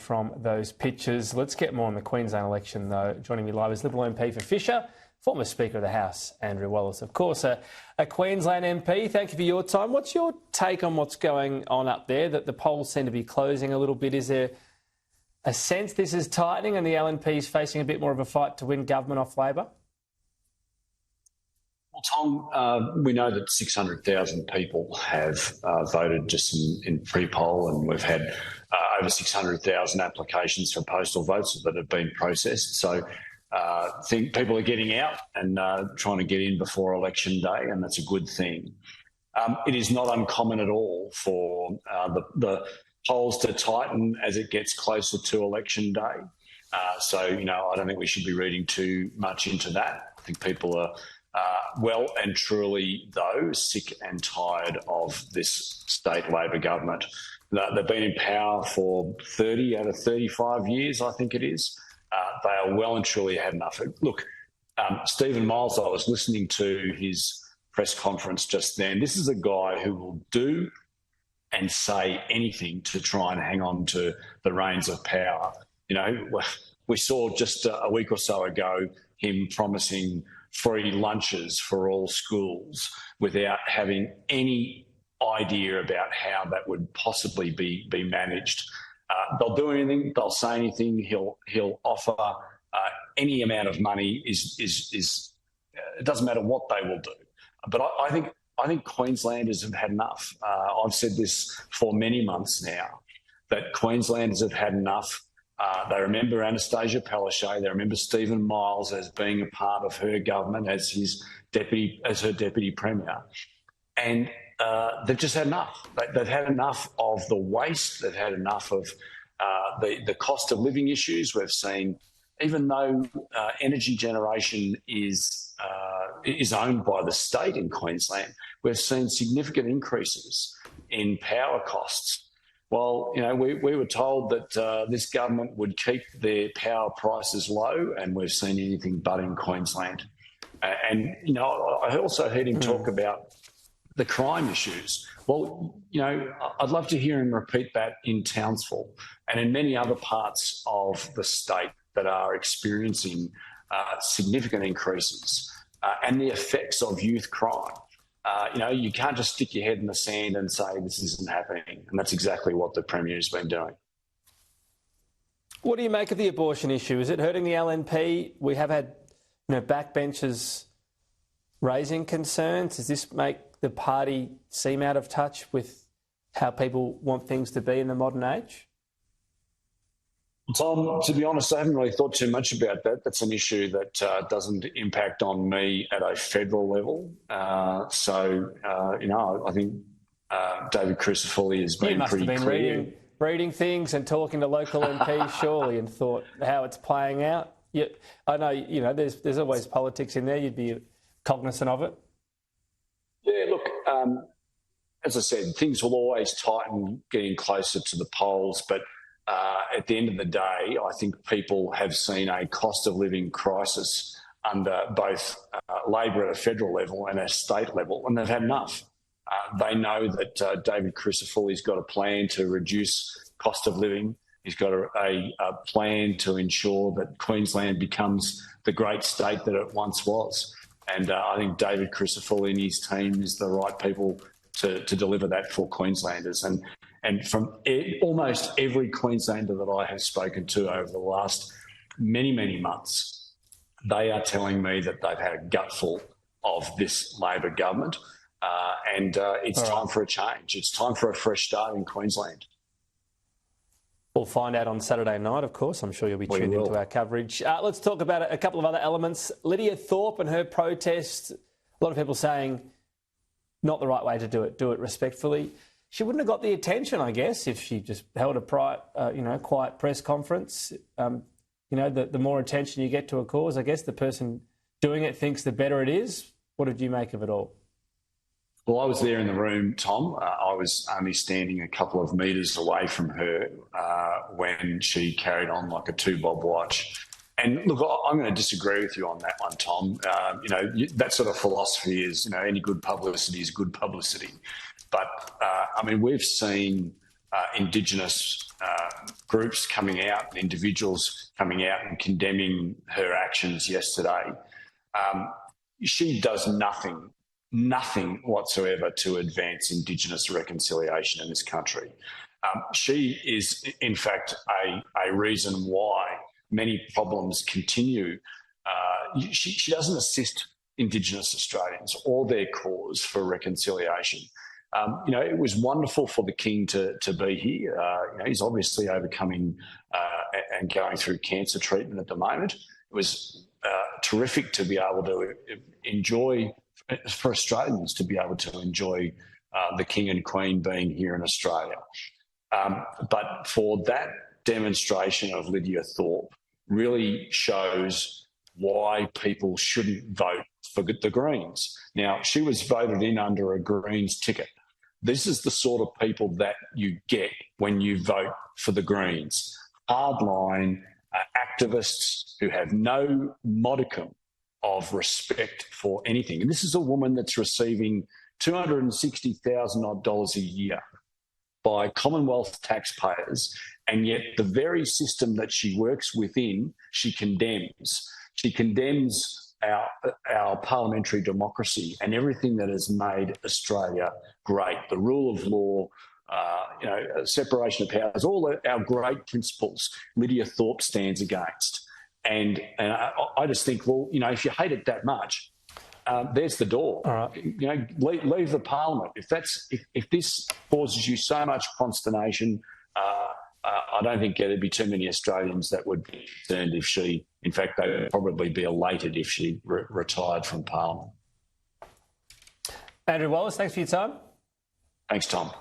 from those pictures. Let's get more on the Queensland election, though. Joining me live is Liberal MP for Fisher, former Speaker of the House, Andrew Wallace. Of course, a Queensland MP. Thank you for your time. What's your take on what's going on up there, that the polls seem to be closing a little bit? Is there a sense this is tightening and the LNP is facing a bit more of a fight to win government off Labor? Well, Tom, we know that 600,000 people have voted just in pre-poll, and we've had over 600,000 applications for postal votes that have been processed. So I think people are getting out and trying to get in before election day, and that's a good thing. It is not uncommon at all for the polls to tighten as it gets closer to election day. So, I don't think we should be reading too much into that. I think people are well and truly, though, sick and tired of this state Labor government. They've been in power for 30 out of 35 years, I think it is. They are well and truly had enough. Look, Stephen Miles, I was listening to his press conference just then. This is a guy who will do and say anything to try and hang on to the reins of power. We saw just a week or so ago him promising free lunches for all schools without having any idea about how that would possibly be managed. They'll do anything, they'll say anything, he'll offer any amount of money. It doesn't matter what they will do. But I think Queenslanders have had enough. I've said this for many months now, that Queenslanders have had enough. They remember Anastasia Palaszczuk. They remember Stephen Miles as being a part of her government as her deputy premier, and they've just had enough. They've had enough of the waste. They've had enough of the cost of living issues. We've seen, even though energy generation is owned by the state in Queensland, we've seen significant increases in power costs. Well, we were told that this government would keep their power prices low, and we've seen anything but in Queensland. And I also heard him talk about the crime issues. Well, I'd love to hear him repeat that in Townsville and in many other parts of the state that are experiencing significant increases and the effects of youth crime. You can't just stick your head in the sand and say this isn't happening, and that's exactly what the Premier has been doing. What do you make of the abortion issue? Is it hurting the LNP? We have had backbenchers raising concerns. Does this make the party seem out of touch with how people want things to be in the modern age? Tom, to be honest, I haven't really thought too much about that. That's an issue that doesn't impact on me at a federal level. I think David Crisafulli has been pretty clear. You must have been reading things and talking to local MPs, surely, and thought how it's playing out. I know, there's always politics in there. You'd be cognizant of it. Yeah, look, as I said, things will always tighten getting closer to the polls, but at the end of the day, I think people have seen a cost of living crisis under both Labor at a federal level and a state level, and they've had enough. They know that David Crisafulli's got a plan to reduce cost of living. He's got a plan to ensure that Queensland becomes the great state that it once was. And I think David Crisafulli and his team is the right people to deliver that for Queenslanders. And from almost every Queenslander that I have spoken to over the last many, many months, they are telling me that they've had a gutful of this Labor government, and it's time for a change. It's time for a fresh start in Queensland. We'll find out on Saturday night, of course. I'm sure you'll be tuned into our coverage. Let's talk about a couple of other elements. Lydia Thorpe and her protest. A lot of people saying not the right way to do it respectfully. She wouldn't have got the attention, I guess, if she just held a quiet press conference. The more attention you get to a cause, I guess the person doing it thinks the better it is. What did you make of it all? Well, I was there in the room, Tom. I was only standing a couple of metres away from her when she carried on like a two-bob watch. And look, I'm going to disagree with you on that one, Tom. That sort of philosophy is, any good publicity is good publicity. But, we've seen Indigenous groups coming out, individuals coming out and condemning her actions yesterday. She does nothing whatsoever to advance Indigenous reconciliation in this country. She is, in fact, a reason why many problems continue. She doesn't assist Indigenous Australians or their cause for reconciliation. It was wonderful for the King to be here. He's obviously overcoming and going through cancer treatment at the moment. It was terrific to be able to enjoy, for Australians to be able to enjoy the King and Queen being here in Australia. But for that demonstration of Lydia Thorpe really shows why people shouldn't vote for the Greens. Now, she was voted in under a Greens ticket. This is the sort of people that you get when you vote for the Greens. Hardline activists who have no modicum of respect for anything. And this is a woman that's receiving $260,000 a year by Commonwealth taxpayers, and yet the very system that she works within, she condemns. She condemns our parliamentary democracy and everything that has made Australia great, the rule of law, separation of powers, all our great principles Lydia Thorpe stands against. And I just think, well, if you hate it that much, there's the door. All right. Leave the parliament. If this causes you so much consternation, I don't think there'd be too many Australians that would be concerned if she, in fact, they would probably be elated if she retired from parliament. Andrew Wallace, thanks for your time. Thanks, Tom.